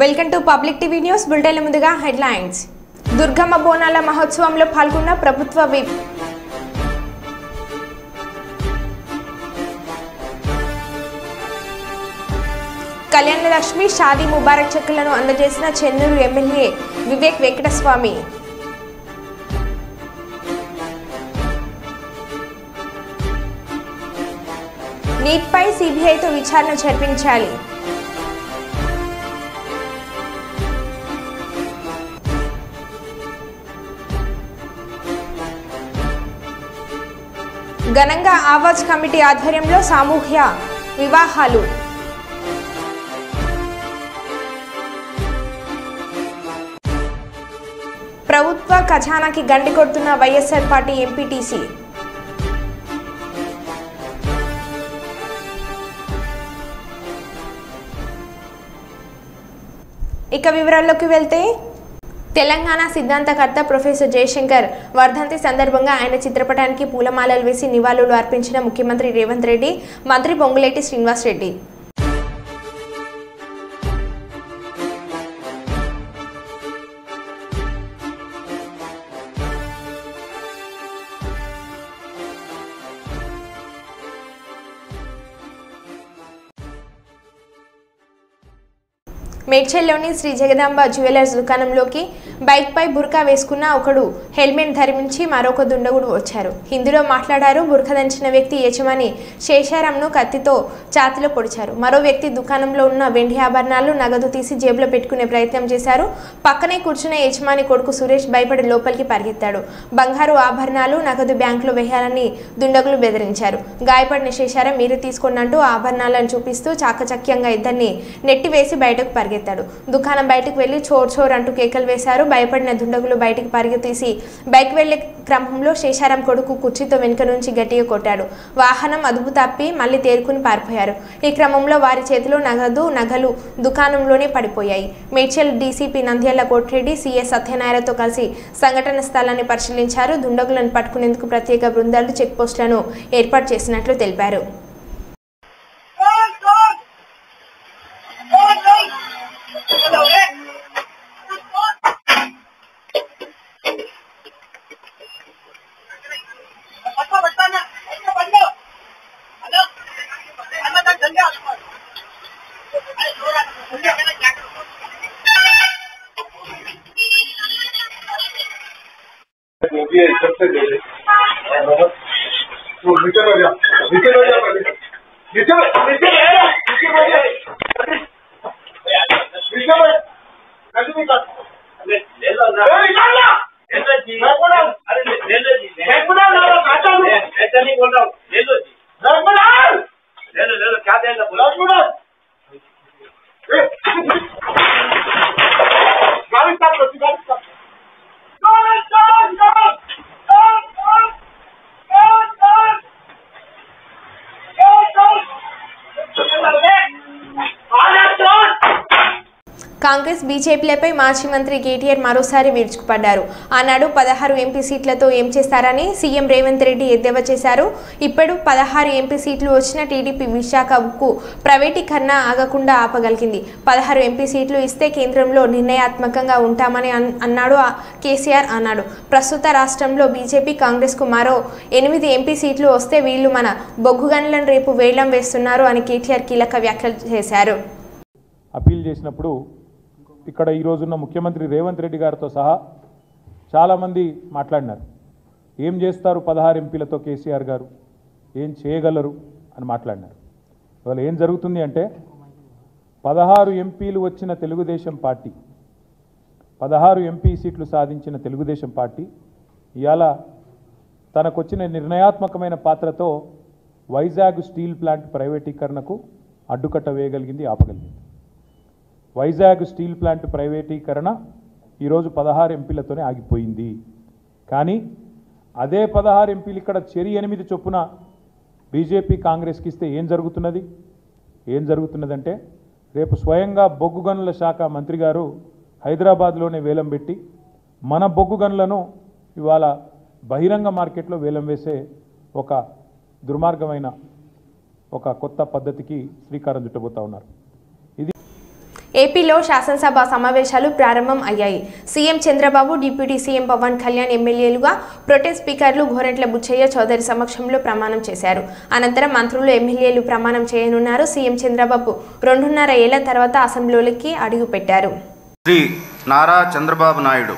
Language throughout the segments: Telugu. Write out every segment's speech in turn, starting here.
Welcome to public TV news bulletin ముందుగా హెడ్లైన్స్ దుర్గమ్మ బోనాల మహోత్సవంలో పాల్గొన్న ప్రభుత్వ విప్ కళ్యాణ లక్ష్మి షాదీ ముబారక్ చెక్కులను అందజేసిన చెన్నూరు ఎమ్మెల్యే వివేక్ వెంకటస్వామి నీట్ పై సిబిఐతో విచారణ జరిపించాలి ఘనంగా ఆవాజ్ కమిటీ ఆధ్వర్యంలో సామూహ్య వివాహాలు ప్రభుత్వ ఖజానాకి గండి కొడుతున్న వైఎస్ఆర్ పార్టీ ఎంపీటీసీ ఇక వివరాల్లోకి వెళ్తే తెలంగాణ సిద్ధాంతకర్త ప్రొఫెసర్ జయశంకర్ వర్ధంతి సందర్భంగా ఆయన చిత్రపటానికి పూలమాలలు వేసి నివాళులు అర్పించిన ముఖ్యమంత్రి రేవంత్ రెడ్డి, మంత్రి పొంగులేటి శ్రీనివాస్ రెడ్డి. మేడ్చల్లోని శ్రీ జగదాంబ జ్యువెలర్స్ దుకాణంలోకి బైక్ పై బుర్కా వేసుకున్న ఒకడు హెల్మెట్ ధరించి మరొక దుండగుడు వచ్చారు. హిందీలో మాట్లాడారు. బుర్కా దంచిన వ్యక్తి యజమాని శేషారాంను కత్తితో ఛాతీలో పొడిచారు. మరో వ్యక్తి దుకాణంలో ఉన్న వెండి ఆభరణాలు, నగదు తీసి జేబులో పెట్టుకునే ప్రయత్నం చేశారు. పక్కనే కూర్చున్న యజమాని కొడుకు సురేష్ భయపడి లోపలికి పరిగెత్తాడు. బంగారు ఆభరణాలు, నగదు బ్యాంకులో వేయాలని దుండగులు బెదిరించారు. గాయపడిన శేషారాం మీరు తీసుకోండి ఆభరణాలను చూపిస్తూ చాకచక్యంగా ఇద్దరిని నెట్టివేసి బయటకు పరిగెత్తాడు. దుకాణం బయటకు వెళ్లి చోర్ చోర్ అంటూ కేకలు వేశారు. భయపడిన దుండగులు బయటికి పరిగెత్తేసి బైక్ వెళ్లే క్రమంలో శేషారాం కొడుకు కుర్చీతో వెనుక నుంచి గట్టిగా కొట్టాడు. వాహనం అదుపు తప్పి మళ్లీ తేరుకుని పారిపోయారు. ఈ క్రమంలో వారి చేతిలో నగలు దుకాణంలోనే పడిపోయాయి. మేడ్చల్ డీసీపీ నంద్యాల కోటిరెడ్డి, సీఎస్ సత్యనారాయణతో కలిసి సంఘటన స్థలాన్ని పరిశీలించారు. దుండగులను పట్టుకునేందుకు ప్రత్యేక బృందాలు చెక్ పోస్టులను ఏర్పాటు చేసినట్లు తెలిపారు. కాంగ్రెస్ బీజేపీలపై మాజీ మంత్రి కేటీఆర్ మరోసారి విరుచుకుపడ్డారు. ఆనాడు 16 ఎంపీ సీట్లతో ఏం చేస్తారని సీఎం రేవంత్ రెడ్డి ఎద్దేవా చేశారు. ఇప్పుడు 16 ఎంపీ సీట్లు వచ్చిన టీడీపీ విశాఖ ఉక్కు ప్రైవేటీకరణ ఆగకుండా ఆపగలిగింది. 16 ఎంపీ సీట్లు ఇస్తే కేంద్రంలో నిర్ణయాత్మకంగా ఉంటామని అన్నాడు కేసీఆర్ అన్నాడు. ప్రస్తుత రాష్ట్రంలో బీజేపీ కాంగ్రెస్కు మరో 8 ఎంపీ సీట్లు వస్తే వీళ్ళు మన బొగ్గు గనులను రేపు వేలం వేస్తున్నారు అని కేటీఆర్ కీలక వ్యాఖ్యలు చేశారు. అపీల్ చేసినప్పుడు ఇక్కడ ఈరోజున్న ముఖ్యమంత్రి రేవంత్ రెడ్డి గారితో సహా చాలామంది మాట్లాడినారు. ఏం చేస్తారు 16 ఎంపీలతో కేసీఆర్ గారు, ఏం చేయగలరు అని మాట్లాడినారు. ఇవాళ ఏం జరుగుతుంది అంటే 16 ఎంపీలు వచ్చిన తెలుగుదేశం పార్టీ, 16 ఎంపీ సీట్లు సాధించిన తెలుగుదేశం పార్టీ ఇవాళ తనకొచ్చిన నిర్ణయాత్మకమైన పాత్రతో వైజాగ్ స్టీల్ ప్లాంట్ ప్రైవేటీకరణకు అడ్డుకట్ట వేయగలిగింది, ఆపగలిగింది. వైజాగ్ స్టీల్ ప్లాంట్ ప్రైవేటీకరణ ఈరోజు 16 ఎంపీలతోనే ఆగిపోయింది. కానీ అదే 16 ఎంపీలు ఇక్కడ చెరి 8 చొప్పున బీజేపీ కాంగ్రెస్కి ఇస్తే ఏం జరుగుతున్నదంటే రేపు స్వయంగా బొగ్గు గనుల శాఖ మంత్రి గారు హైదరాబాద్లోనే వేలం పెట్టి మన బొగ్గు గనులను ఇవాళ బహిరంగ మార్కెట్లో వేలం వేసే ఒక దుర్మార్గమైన ఒక కొత్త పద్ధతికి శ్రీకారం చుట్టబోతా ఉన్నారు. ఏపీలో శాసనసభ సమావేశాలు ప్రారంభం అయ్యాయి. CM Chandrababu, deputy CM Pawan Kalyan ఎమ్మెల్యేలుగా ప్రొటెం స్పీకర్లు గోరంట్ల బుచ్చయ్య చౌదరి సమక్షంలో ప్రమాణం చేశారు. అనంతరం మంత్రులు, ఎమ్మెల్యేలు ప్రమాణం చేయనున్నారు. సీఎం చంద్రబాబు 2.5 ఏళ్ల తర్వాత అసెంబ్లీలోకి అడుగుపెట్టారు. శ్రీ నారా చంద్రబాబు నాయుడు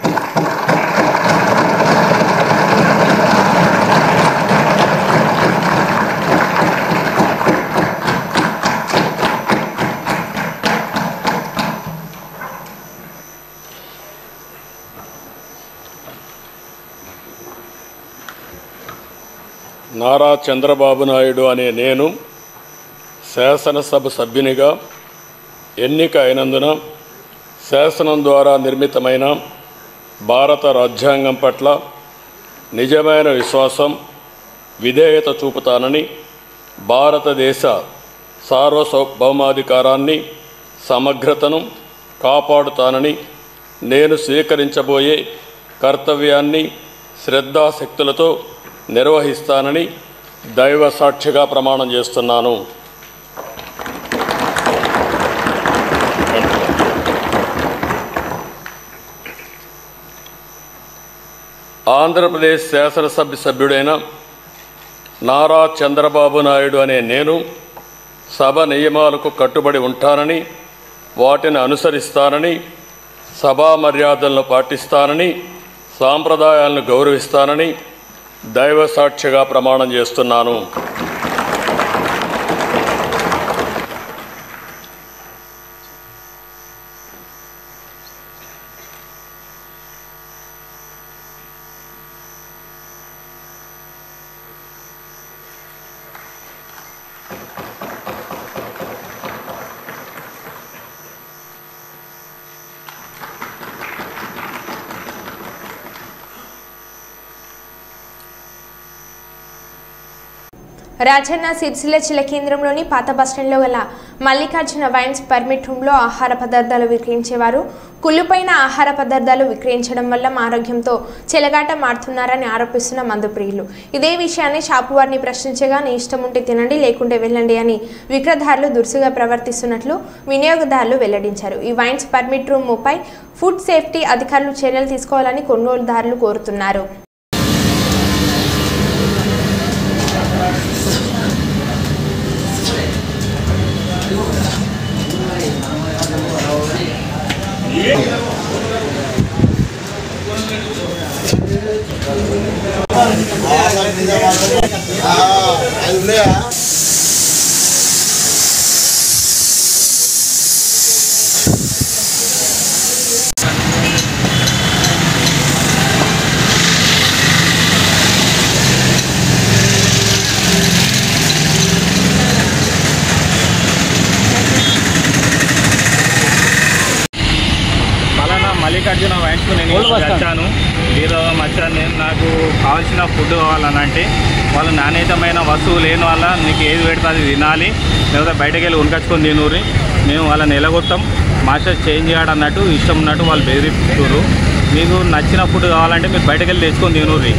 నారా చంద్రబాబు నాయుడు అనే నేను శాసనసభ సభ్యునిగా ఎన్నిక అయినందున శాసనం ద్వారా నిర్మితమైన భారత రాజ్యాంగం పట్ల నిజమైన విశ్వాసం, విధేయత చూపుతానని, భారతదేశ సార్వభౌమాధికారాన్ని, సమగ్రతను కాపాడుతానని, నేను స్వీకరించబోయే కర్తవ్యాన్ని శ్రద్ధాశక్తులతో నిర్వహిస్తానని దైవ సాక్షిగా ప్రమాణం చేస్తున్నాను. ఆంధ్రప్రదేశ్ శాసనసభ సభ్యుడైన నారా చంద్రబాబు నాయుడు అనే నేను సభ నియమాలకు కట్టుబడి ఉంటానని, వాటిని అనుసరిస్తానని, సభా మర్యాదలను పాటిస్తానని, సాంప్రదాయాలను గౌరవిస్తానని దైవ సాక్షిగా ప్రమాణం చేస్తున్నాను. రాజన్న సిరిసిల్ల జిల్లా కేంద్రంలోని పాత బస్టాండ్లో గల మల్లికార్జున వైన్స్ పర్మిట్ రూమ్లో ఆహార పదార్థాలు విక్రయించేవారు కుళ్ళుపైన ఆహార పదార్థాలు విక్రయించడం వల్ల ఆరోగ్యంతో చెలగాట మారుతున్నారని ఆరోపిస్తున్న మందుప్రియులు. ఇదే విషయాన్ని షాపు వారిని ప్రశ్నించగా, నీ ఇష్టం ఉంటే తినండి, లేకుంటే వెళ్ళండి అని విక్రయదారులు దురుసుగా ప్రవర్తిస్తున్నట్లు వినియోగదారులు వెల్లడించారు. ఈ వైన్స్ పర్మిట్ రూమ్పై ఫుడ్ సేఫ్టీ అధికారులు చర్యలు తీసుకోవాలని కొనుగోలుదారులు కోరుతున్నారు. మల్లికార్జున వైన్స్ నేను వచ్చాను. ఈరోజు వచ్చాను. నాకు కావాల్సిన ఫుడ్ కావాలనంటే వాళ్ళు నాణ్యతమైన వస్తువు లేని వల్ల నీకు ఏది పెడితే అది తినాలి, లేకపోతే బయటకు వెళ్ళి ఉనకచ్చుకొని తినూరి. మేము వాళ్ళని నిలగొట్టాం. మాస్టర్ చేంజ్ చేయడం అన్నట్టు ఇష్టం ఉన్నట్టు వాళ్ళు బెదిరిస్తున్నారు. మీకు నచ్చిన ఫుడ్ కావాలంటే మీరు బయటకు వెళ్ళి తెచ్చుకొని తినూరి.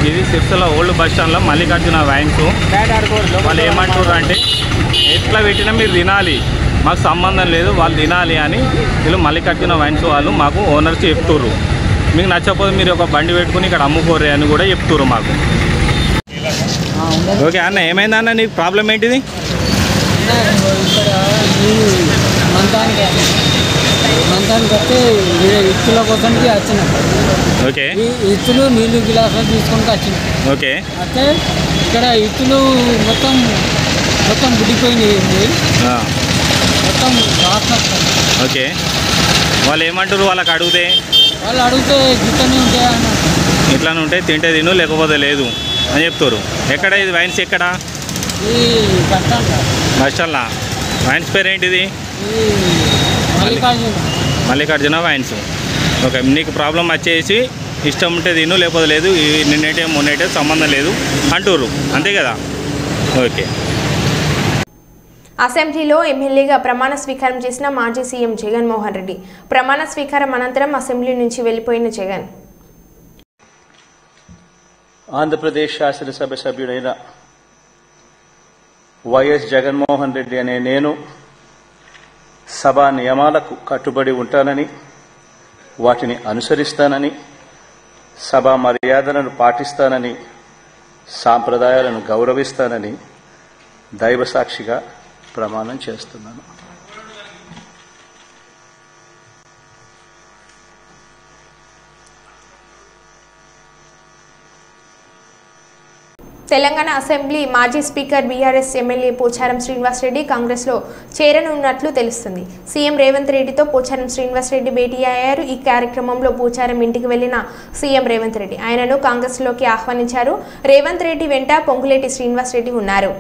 ఇది సిరిసిల్ల ఓల్డ్ బస్ స్టాండ్లో మల్లికార్జున వైన్స్. వాళ్ళు ఏమంటారు అంటే ఎట్లా పెట్టినా మీరు తినాలి, మాకు సంబంధం లేదు, వాళ్ళు తినాలి అని వీళ్ళు మల్లికార్జున వైన్స్ వాళ్ళు మాకు ఓనర్స్ చెప్తుర్రు. మీకు నచ్చకపోతే మీరు ఒక బండి పెట్టుకుని ఇక్కడ అమ్ముకోరే అని కూడా చెప్తుర్రు మాకు. ఓకే అన్న, ఏమైందన్న నీకు ప్రాబ్లం ఏంటిది? మంతానికి వస్తే ఇత్తుల కోసానికి వచ్చిన. ఓకే, ఇత్తులు నీళ్ళు గిలాసులు తీసుకొని వచ్చిన. ఓకే, అయితే ఇక్కడ ఇత్తులు మొత్తం గుడిపోయింది, మొత్తం వాసన. ఓకే, వాళ్ళు ఏమంటారు? వాళ్ళకి అడిగితే గిట్టనే ఉంటాయి అన్న. ఇట్లానే ఉంటాయి, తింటే తిను లేకపోతే లేదు అని చెప్తారు. ఎక్కడ ఇది వైన్స్? ఎక్కడ? ఈ బస్ స్టాండ్లా. వైన్స్ పేరు ఏంటిది? మల్లికార్జున వైన్స్. ఓకే, నీకు ప్రాబ్లం వచ్చేసి ఇష్టం ఉంటే తిను లేకపోతే లేదు, నిన్నైతే మొన్నైతే సంబంధం లేదు అంటారు, అంతే కదా? ఓకే. అసెంబ్లీలో ఎమ్మెల్యేగా ప్రమాణ స్వీకారం చేసిన మాజీ సీఎం జగన్మోహన్ రెడ్డి. ప్రమాణ స్వీకారం అనంతరం అసెంబ్లీ నుంచి వెళ్లిపోయిన జగన్ ఆంధ్రప్రదేశ్ శాసనసభ సభ్యుడైన వైఎస్ జగన్మోహన్ రెడ్డి అనే నేను సభా నియమాలకు కట్టుబడి ఉంటానని, వాటిని అనుసరిస్తానని, సభా మర్యాదలను పాటిస్తానని, సాంప్రదాయాలను గౌరవిస్తానని దైవసాక్షిగా ప్రమాణం చేస్తున్నాను. తెలంగాణ అసెంబ్లీ మాజీ speaker BRS MLA Pocharam Srinivasa Reddy కాంగ్రెస్లో చేరనున్నట్లు తెలుస్తుంది. సీఎం రేవంత్ రెడ్డితో పోచారం శ్రీనివాసరెడ్డి భేటీ అయ్యారు. ఈ కార్యక్రమంలో పోచారం ఇంటికి వెళ్లిన సీఎం రేవంత్ రెడ్డి ఆయనను కాంగ్రెస్లోకి ఆహ్వానించారు. రేవంత్ రెడ్డి వెంట పొంగులేటి శ్రీనివాసరెడ్డి ఉన్నారు.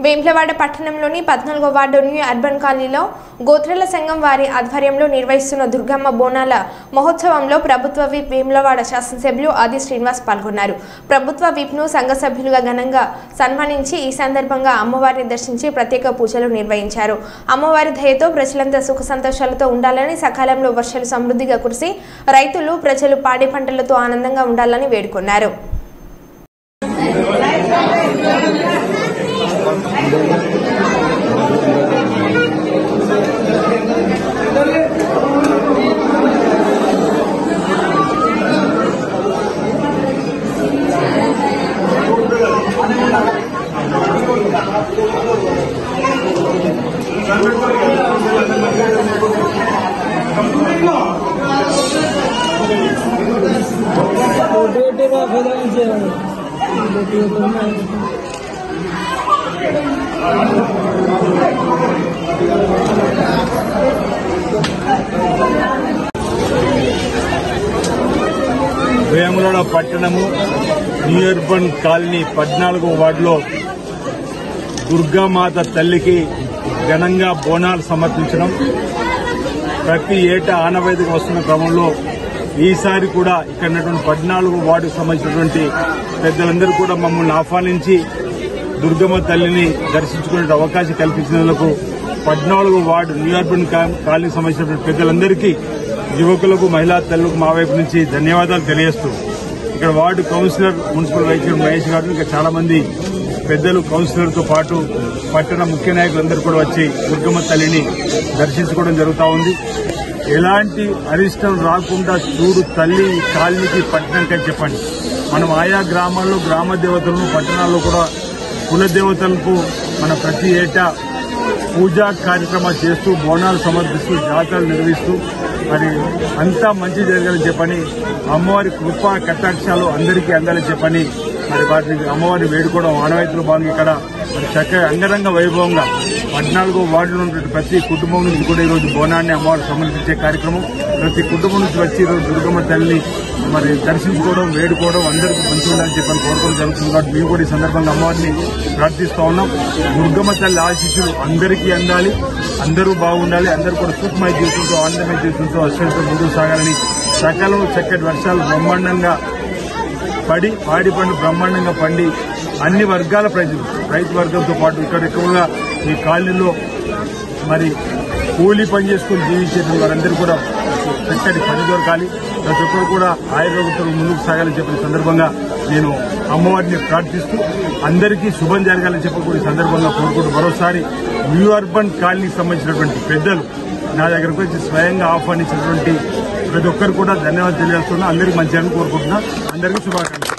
వేములవాడ పట్టణంలోని 14వ వార్డు న్యూ అర్బన్ కాలనీలో గోత్రాల సంఘం వారి ఆధ్వర్యంలో నిర్వహిస్తున్న దుర్గమ్మ బోనాల మహోత్సవంలో ప్రభుత్వ విప్ వేములవాడ శాసనసభ్యులు ఆది శ్రీనివాస్ పాల్గొన్నారు. ప్రభుత్వ విప్ను సంఘ సభ్యులుగా ఘనంగా సన్మానించి ఈ సందర్భంగా అమ్మవారిని దర్శించి ప్రత్యేక పూజలు నిర్వహించారు. అమ్మవారి దయతో ప్రజలంతా సుఖ సంతోషాలతో ఉండాలని, సకాలంలో వర్షాలు సమృద్ధిగా కురిసి రైతులు ప్రజలు పాడి పంటలతో ఆనందంగా ఉండాలని వేడుకున్నారు. వేములవాడ పట్టణము న్యూ అర్బన్ కాలనీ 14వ వార్డులో దుర్గామాత తల్లికి ఘనంగా బోనాలు సమర్పించడం ప్రతి ఏటా ఆనవాయితీగా వస్తున్న క్రమంలో ఈసారి కూడా ఇక్కడ 14వ వార్డుకు సంబంధించినటువంటి పెద్దలందరూ కూడా మమ్మల్ని ఆహ్వానించి దుర్గమ్మ తల్లిని దర్శించుకునే అవకాశం కల్పించినందుకు 14వ వార్డు న్యూ అర్బన్ కాలనీకి సంబంధించినటువంటి పెద్దలందరికీ, యువకులకు, మహిళా తల్లులకు మా వైపు నుంచి ధన్యవాదాలు తెలియజేస్తూ ఇక్కడ ward councillor, municipal vice chairman Mahesh గారు, ఇంకా చాలా మంది పెద్దలు, కౌన్సిలర్తో పాటు పట్టణ ముఖ్య నాయకులందరూ కూడా వచ్చి దుర్గమ్మ తల్లిని దర్శించుకోవడం జరుగుతూ ఉంది. ఎలాంటి అరిష్టం రాకుండా చూడు తల్లి కాలనీకి పట్టణంకని చెప్పండి. మనం ఆయా గ్రామాల్లో గ్రామ దేవతలను, పట్టణాల్లో కూడా కుల దేవతలకు మన ప్రతి ఏటా పూజా కార్యక్రమాలు చేస్తూ, బోనాలు సమర్పిస్తూ, జాతరలు నిర్వహిస్తూ మరి అంతా మంచి జరగాలని చెప్పని, అమ్మవారి కృపా కటాక్షాలు అందరికీ అందాలని చెప్పని మరి వాటిని అమ్మవారిని వేడుకోవడం ఆనవాయితీలో భాగంగా ఇక్కడ మరి చక్కగా అంగరంగ వైభవంగా 14వ వార్డులో ఉన్నటువంటి ప్రతి కుటుంబం నుంచి కూడా ఈరోజు బోనాన్ని అమ్మవారు సమర్పించే కార్యక్రమం. ప్రతి కుటుంబం నుంచి వచ్చి ఈరోజు దుర్గమ్మ తల్లిని మరి దర్శించుకోవడం, వేడుకోవడం, అందరికీ మంచిగా ఉండాలని చెప్పని కోరుకోవడం జరుగుతుంది. కాబట్టి మేము కూడా ఈ సందర్భంగా అమ్మవారిని ప్రార్థిస్తూ ఉన్నాం. దుర్గమ్మ తల్లి ఆశీస్సులు అందరికీ అందాలి, అందరూ బాగుండాలి, అందరూ కూడా సుఖమయ జీవితంతో, ఆనందమయ జీవితంతో, అశ్వంతో ముందుకు సాగాలని, సకలం చక్కటి వర్షాలు బ్రహ్మాండంగా పడి, పాడి పండు బ్రహ్మాండంగా పండి అన్ని వర్గాల ప్రజలు, రైతు వర్గంతో పాటు ఇక్కడ ఎక్కువగా ఈ కాలనీలో మరి కూలీ పని చేసుకుని జీవించేటువంటి వారందరూ కూడా చక్కటి పని దొరకాలి, ప్రతి ఒక్కరు కూడా ఆయుర్వేదంతో ముందుకు సాగాలని చెప్పిన సందర్భంగా నేను అమ్మవారిని ప్రార్థిస్తూ అందరికీ శుభం జరగాలని చెప్పి కూడా ఈ సందర్భంగా కోరుకుంటూ మరోసారి న్యూ అర్బన్ కాలనీకి సంబంధించినటువంటి పెద్దలు నా దగ్గరకు వచ్చి స్వయంగా ఆహ్వానించినటువంటి ప్రతి ఒక్కరు కూడా ధన్యవాదాలు తెలియజేస్తున్నా. అందరికీ మంచిగా కోరుకుంటున్నా. అందరికీ శుభాకాంక్షలు.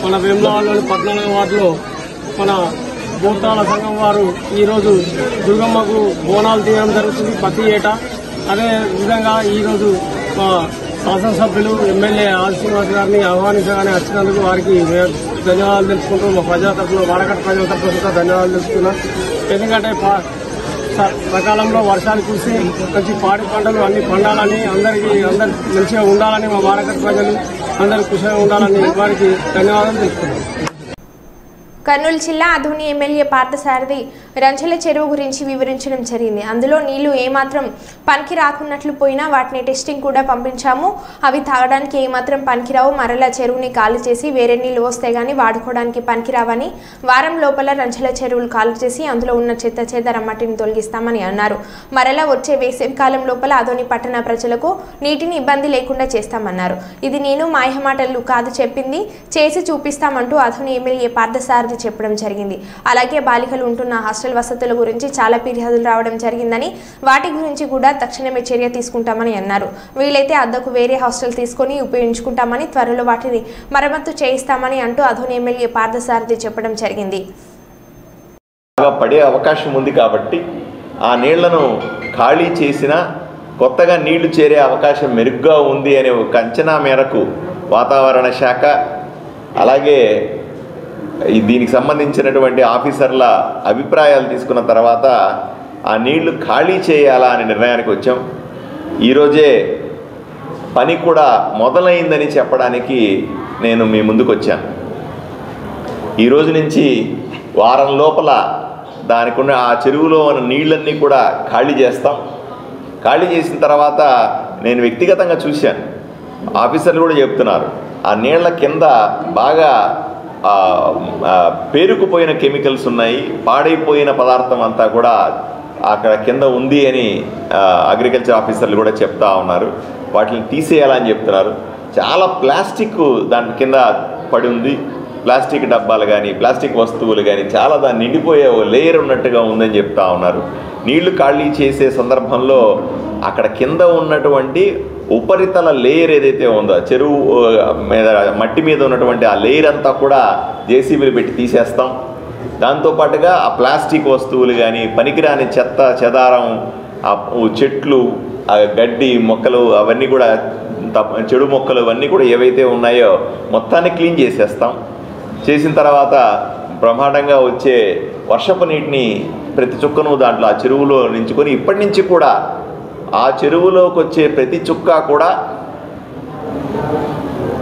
మన వేములవాడలోని 14వ వార్డులో మన గోత్రాల సంఘం వారు ఈరోజు దుర్గమ్మకు బోనాలు తీయడం జరుగుతుంది ప్రతి ఏటా. అదే విధంగా ఈరోజు శాసనసభ్యులు ఎమ్మెల్యే ఆర్ శ్రీనివాస్ గారిని ఆహ్వానించగానే వచ్చినందుకు వారికి ధన్యవాదాలు తెలుసుకుంటూ మా ప్రజల తరఫున వాడకట్ట ప్రజల తరఫున ధన్యవాదాలు తెలుసుకున్నాం. ఎందుకంటే సకాలంలో వర్షాలు కురిసి మంచి పాడి పంటలు అన్ని పండాలని అందరు మంచిగా ఉండాలని మా వాడకట్ట ప్రజలు అందరూ కుశలంగా ఉండాలని వారికి ధన్యవాదాలు తెలుసుకున్నాం. కర్నూలు జిల్లా అధుని ఎమ్మెల్యే పార్థసారథి రంచెల చెరువు గురించి వివరించడం జరిగింది. అందులో నీళ్లు ఏమాత్రం పనికి రాకున్నట్లు పోయినా వాటిని టెస్టింగ్ కూడా పంపించాము. అవి తాగడానికి ఏమాత్రం పనికిరావు. మరలా చెరువుని ఖాళీ చేసి వేరే నీళ్లు వస్తే గానీ వాడుకోవడానికి పనికిరావని, వారం లోపల రంచెల చెరువులు ఖాళీ చేసి అందులో ఉన్న చెత్త చెదర మట్టిని తొలగిస్తామని అన్నారు. మరలా వచ్చే వేసవి కాలం లోపల అధుని పట్టణ ప్రజలకు నీటిని ఇబ్బంది లేకుండా చేస్తామన్నారు. ఇది నేను మాయమాటలు కాదు, చెప్పింది చేసి చూపిస్తామంటూ అధుని ఎమ్మెల్యే పార్థసారథి చెప్పడం జరిగింది. అలాగే బాలికలు ఉంటున్న హాస్టల్ వసతుల గురించి చాలా ఫిర్యాదులు రావడం జరిగిందని, వాటి గురించి కూడా తక్షణమే చర్య తీసుకుంటామని అన్నారు. వీలైతే అద్దెకు వేరే హాస్టల్ తీసుకొని ఉపయోగించుకుంటామని, త్వరలో వాటిని మరమ్మతు చేయిస్తామని అంటూ అధుని ఎమ్మెల్యే పార్థసారథి చెప్పడం జరిగింది. పడే అవకాశం ఉంది కాబట్టి ఆ నీళ్లను ఖాళీ చేసినా కొత్తగా నీళ్లు చేరే అవకాశం మెరుగ్గా ఉంది అనే ఒక అంచనా మేరకు వాతావరణ శాఖ అలాగే దీనికి సంబంధించినటువంటి ఆఫీసర్ల అభిప్రాయాలు తీసుకున్న తర్వాత ఆ నీళ్లు ఖాళీ చేయాలా అనే నిర్ణయానికి వచ్చాం. ఈరోజే పని కూడా మొదలైందని చెప్పడానికి నేను మీ ముందుకు వచ్చాను. ఈరోజు నుంచి వారం లోపల దానికి ఉన్న ఆ చెరువులో ఉన్న నీళ్ళన్నీ కూడా ఖాళీ చేస్తాం. ఖాళీ చేసిన తర్వాత నేను వ్యక్తిగతంగా చూశాను, ఆఫీసర్లు కూడా చెప్తున్నారు, ఆ నీళ్ల కింద బాగా పేరుకుపోయిన కెమికల్స్ ఉన్నాయి, పాడైపోయిన పదార్థం అంతా కూడా అక్కడ కింద ఉంది అని అగ్రికల్చర్ ఆఫీసర్లు కూడా చెప్తా ఉన్నారు. వాటిని తీసేయాలని చెప్తున్నారు. చాలా ప్లాస్టిక్ దాని కింద పడి ఉంది. ప్లాస్టిక్ డబ్బాలు కానీ ప్లాస్టిక్ వస్తువులు కానీ చాలా దాన్ని నిండిపోయే లేయర్ ఉన్నట్టుగా ఉందని చెప్తా ఉన్నారు. నీళ్లు ఖాళీ చేసే సందర్భంలో అక్కడ కింద ఉన్నటువంటి ఉపరితల లేయర్ ఏదైతే ఉందో చెరువు మీద మట్టి మీద ఉన్నటువంటి ఆ లేయర్ అంతా కూడా జేసీబీలు పెట్టి తీసేస్తాం. దాంతోపాటుగా ఆ ప్లాస్టిక్ వస్తువులు కానీ పనికిరాని చెత్త చెదారం, ఆ చెట్లు, ఆ గడ్డి మొక్కలు అవన్నీ కూడా చెడు మొక్కలు అవన్నీ కూడా ఏవైతే ఉన్నాయో మొత్తాన్ని క్లీన్ చేసేస్తాం. చేసిన తర్వాత బ్రహ్మాండంగా వచ్చే వర్షపు నీటిని ప్రతి చుక్కను దాంట్లో ఆ చెరువులో నించుకొని ఇప్పటి నుంచి కూడా ఆ చెరువులోకి వచ్చే ప్రతి చుక్క కూడా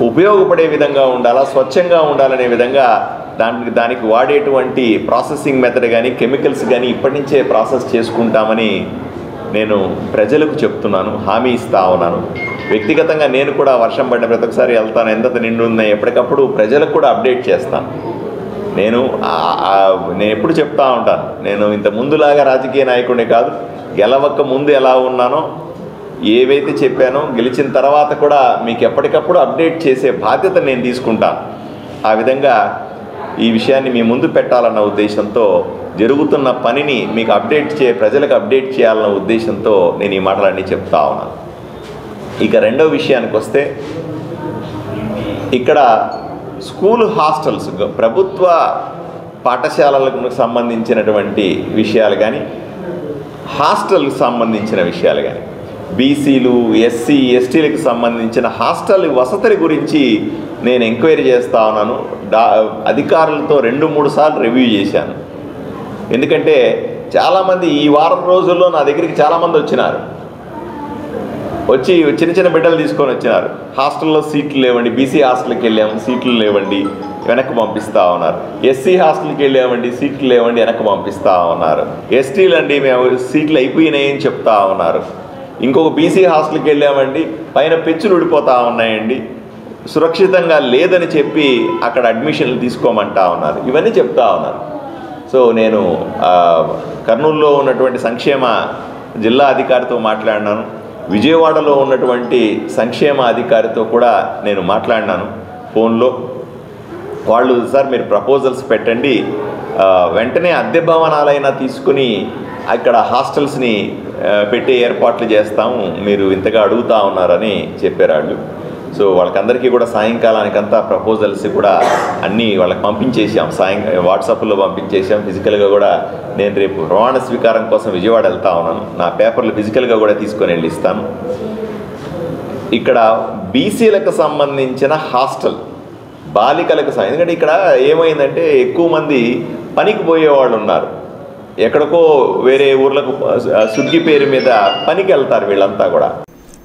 ఉపయోగపడే విధంగా ఉండాలా, స్వచ్ఛంగా ఉండాలనే విధంగా దానికి వాడేటువంటి ప్రాసెసింగ్ మెథడ్ కానీ కెమికల్స్ కానీ ఇప్పటి నుంచే ప్రాసెస్ చేసుకుంటామని నేను ప్రజలకు చెప్తున్నాను, హామీ ఇస్తా ఉన్నాను. వ్యక్తిగతంగా నేను కూడా వర్షం పడిన ప్రతి ఒక్కసారి వెళ్తాను, ఎంత నిండు ఉన్నాయి ఎప్పటికప్పుడు ప్రజలకు కూడా అప్డేట్ చేస్తాను. నేను ఎప్పుడు చెప్తా ఉంటాను, నేను ఇంత ముందులాగా రాజకీయ నాయకుడిని కాదు, గెలవక ముందు ఎలా ఉన్నానో ఏవైతే చెప్పానో గెలిచిన తర్వాత కూడా మీకు ఎప్పటికప్పుడు అప్డేట్ చేసే బాధ్యత నేను తీసుకుంటాను. ఆ విధంగా ఈ విషయాన్ని మీ ముందు పెట్టాలన్న ఉద్దేశంతో, జరుగుతున్న పనిని మీకు ప్రజలకు అప్డేట్ చేయాలన్న ఉద్దేశంతో నేను ఈ మాటలన్నీ చెప్తా ఉన్నాను. ఇక రెండవ విషయానికి వస్తే, ఇక్కడ స్కూల్ హాస్టల్స్, ప్రభుత్వ పాఠశాలలకు సంబంధించినటువంటి విషయాలు కానీ హాస్టల్కి సంబంధించిన విషయాలు కానీ బీసీలు ఎస్సీ ఎస్టీలకు సంబంధించిన హాస్టల్ వసతి గురించి నేను ఎంక్వైరీ చేస్తూ ఉన్నాను. అధికారులతో 2-3 సార్లు రివ్యూ చేశాను. ఎందుకంటే చాలామంది ఈ వారం రోజుల్లో నా దగ్గరికి చాలామంది వచ్చినారు, వచ్చి చిన్న చిన్న బిడ్డలు తీసుకొని వచ్చినారు. హాస్టల్లో సీట్లు లేవండి, బీసీ హాస్టల్కి వెళ్ళాము సీట్లు లేవండి వెనక్కి పంపిస్తూ ఉన్నారు. ఎస్సీ హాస్టల్కి వెళ్ళామండి సీట్లు లేవండి వెనక్కి పంపిస్తూ ఉన్నారు. ఎస్టీలు అండి మేము సీట్లు అయిపోయినాయని చెప్తా ఉన్నారు. ఇంకొక బీసీ హాస్టల్కి వెళ్ళామండి పైన పెచ్చులు ఊడిపోతూ ఉన్నాయండి, సురక్షితంగా లేదని చెప్పి అక్కడ అడ్మిషన్లు తీసుకోమంటా ఉన్నారు. ఇవన్నీ చెప్తా ఉన్నారు. సో నేను కర్నూలులో ఉన్నటువంటి సంక్షేమ జిల్లా అధికారితో మాట్లాడినాను, విజయవాడలో ఉన్నటువంటి సంక్షేమ అధికారితో కూడా నేను మాట్లాడినాను ఫోన్లో. వాళ్ళు సార్ మీరు ప్రపోజల్స్ పెట్టండి, వెంటనే అద్దె భవనాలైనా తీసుకుని అక్కడ హాస్టల్స్ని పెట్టే ఏర్పాట్లు చేస్తాము, మీరు ఇంతగా అడుగుతూ ఉన్నారని చెప్పారు వాళ్ళు. సో వాళ్ళకందరికీ కూడా సాయంకాలానికంతా ప్రపోజల్స్ కూడా అన్నీ వాళ్ళకి పంపించేసాం, వాట్సాప్లో పంపించేసాం. ఫిజికల్గా కూడా నేను రేపు ప్రమాణ స్వీకారం కోసం విజయవాడ వెళ్తా ఉన్నాను, నా పేపర్లు ఫిజికల్గా కూడా తీసుకొని వెళ్ళి ఇస్తాను. ఇక్కడ బీసీలకు సంబంధించిన హాస్టల్ బాలికలకు ఎందుకంటే ఇక్కడ ఏమైందంటే ఎక్కువ మంది పనికి పోయేవాళ్ళు ఉన్నారు, ఎక్కడికో వేరే ఊర్లకు సుగ్గి పేరు మీద పనికి వెళ్తారు వీళ్ళంతా కూడా.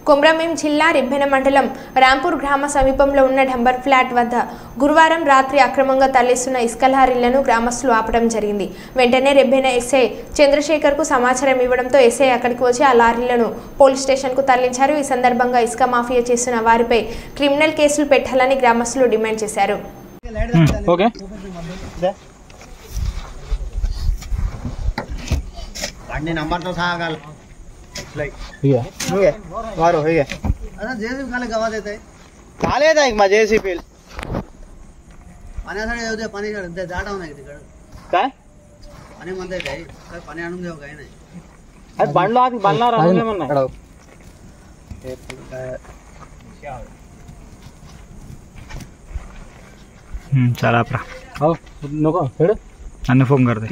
కొమ్రమేం జిల్లా రిబ్బెన మండలం రాంపూర్ గ్రామ సమీపంలో ఉన్న డంబర్ ఫ్లాట్ వద్ద గురువారం రాత్రి అక్రమంగా తరలిస్తున్న ఇసుక లారీలను గ్రామస్తులు ఆపడం జరిగింది. వెంటనే రిబ్బెన ఎస్ఐ చంద్రశేఖర్కు సమాచారం ఇవ్వడంతో ఎస్ఐ అక్కడికి వచ్చి ఆ లారీలను పోలీస్ స్టేషన్కు తరలించారు. ఈ సందర్భంగా ఇసుక మాఫియా చేస్తున్న వారిపై క్రిమినల్ కేసులు పెట్టాలని గ్రామస్తులు డిమాండ్ చేశారు. चला अन्य फोन कर दे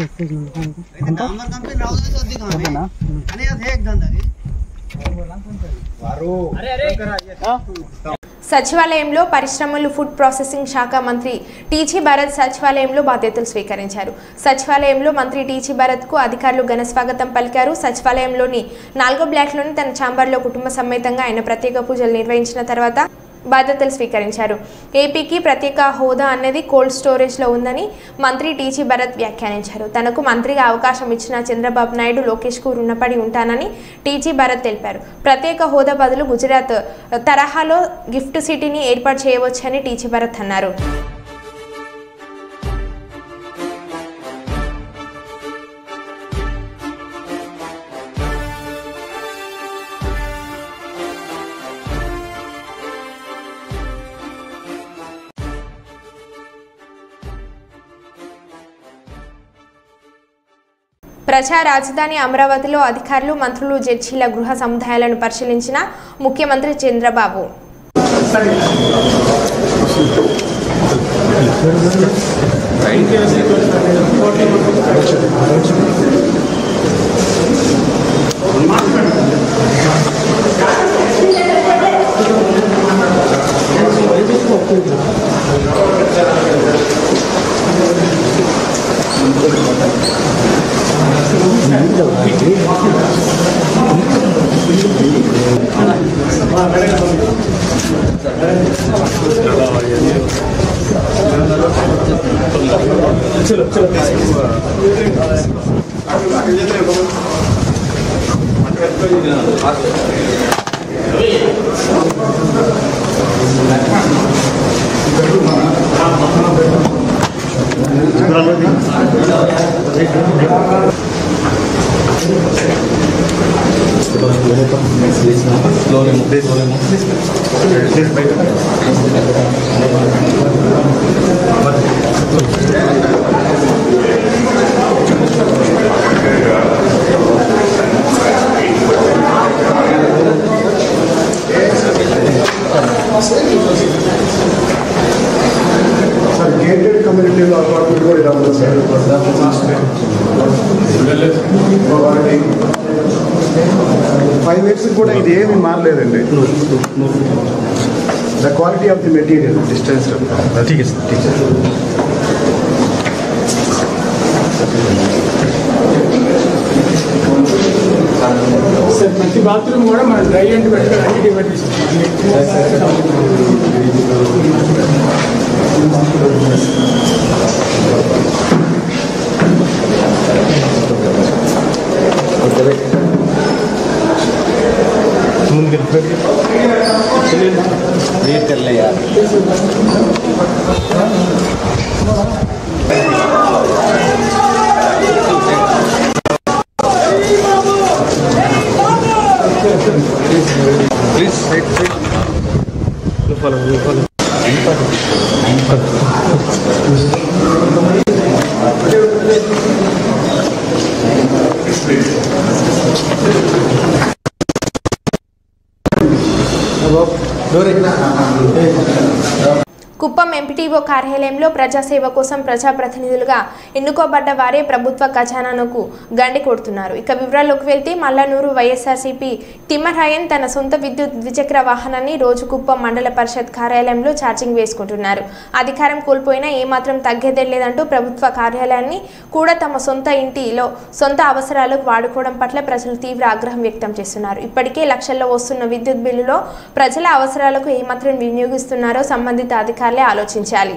సచివాలయంలో పరిశ్రమలు ఫుడ్ ప్రాసెసింగ్ శాఖ మంత్రి టీజీ భరత్ సచివాలయంలో బాధ్యతలు స్వీకరించారు. సచివాలయంలో మంత్రి టీజీ భరత్కు అధికారులు ఘన స్వాగతం పలికారు. సచివాలయంలోని 4వ బ్లాక్లోని తన ఛాంబర్లో కుటుంబ సమేతంగా ఆయన ప్రత్యేక పూజలు నిర్వహించిన తర్వాత బాధ్యతలు స్వీకరించారు. ఏపీకి ప్రత్యేక హోదా అనేది కోల్డ్ స్టోరేజ్లో ఉందని మంత్రి టీజీ భరత్ వ్యాఖ్యానించారు. తనకు మంత్రిగా అవకాశం ఇచ్చిన చంద్రబాబు నాయుడు లోకేష్కు రుణపడి ఉంటానని టీజీ భరత్ తెలిపారు. ప్రత్యేక హోదా బదులు గుజరాత్ తరహాలో గిఫ్ట్ సిటీని ఏర్పాటు చేయవచ్చని టీజీ భరత్ అన్నారు. ప్రజా రాజధాని అమరావతిలో అధికారులు, మంత్రులు, జడ్జీల గృహ సముదాయాలను పరిశీలించిన ముఖ్యమంత్రి చంద్రబాబు. gated community apartment కూడా ఇలా ఉంది సార్. 5 years కూడా ఇది ఏమీ మారలేదండి. The quality of the material, distance. ठीक है सर, ठीक है. సార్ ప్రతి బాత్రూమ్ కూడా మన డ్రై అండ్ వెట్ అన్నిటి పెట్టేసాం. ముందుకు వెళ్ళి यार please follow కుప్పం ఎంపీటీఓ కార్యాలయంలో ప్రజాసేవ కోసం ప్రజాప్రతినిధులుగా ఎన్నుకోబడ్డ వారే ప్రభుత్వ ఖజానాకు గండి కొడుతున్నారు. ఇక వివరాల్లోకి వెళ్తే మల్లనూరు వైఎస్ఆర్సీపీ తిమ్మరాయన్ తన సొంత విద్యుత్ ద్విచక్ర వాహనాన్ని రోజు కుప్పం మండల పరిషత్ కార్యాలయంలో ఛార్జింగ్ వేసుకుంటున్నారు. అధికారం కోల్పోయినా ఏమాత్రం తగ్గేదేలేదంటూ ప్రభుత్వ కార్యాలయాన్ని కూడా తమ సొంత ఇంటిలో సొంత అవసరాలకు వాడుకోవడం పట్ల ప్రజలు తీవ్ర ఆగ్రహం వ్యక్తం చేస్తున్నారు. ఇప్పటికే లక్షల్లో వస్తున్న విద్యుత్ బిల్లులో ప్రజల అవసరాలకు ఏమాత్రం వినియోగిస్తున్నారో సంబంధిత అధికారులే ఆలోచించాలి.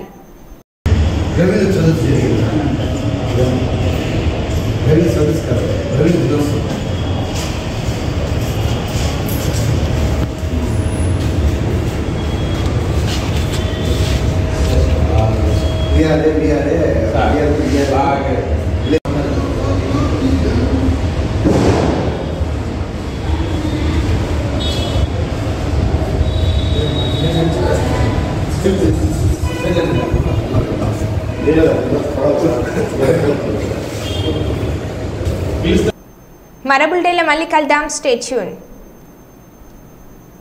మరో బులెటిన్లో మళ్ళీ కలుద్దాం. Stay tune.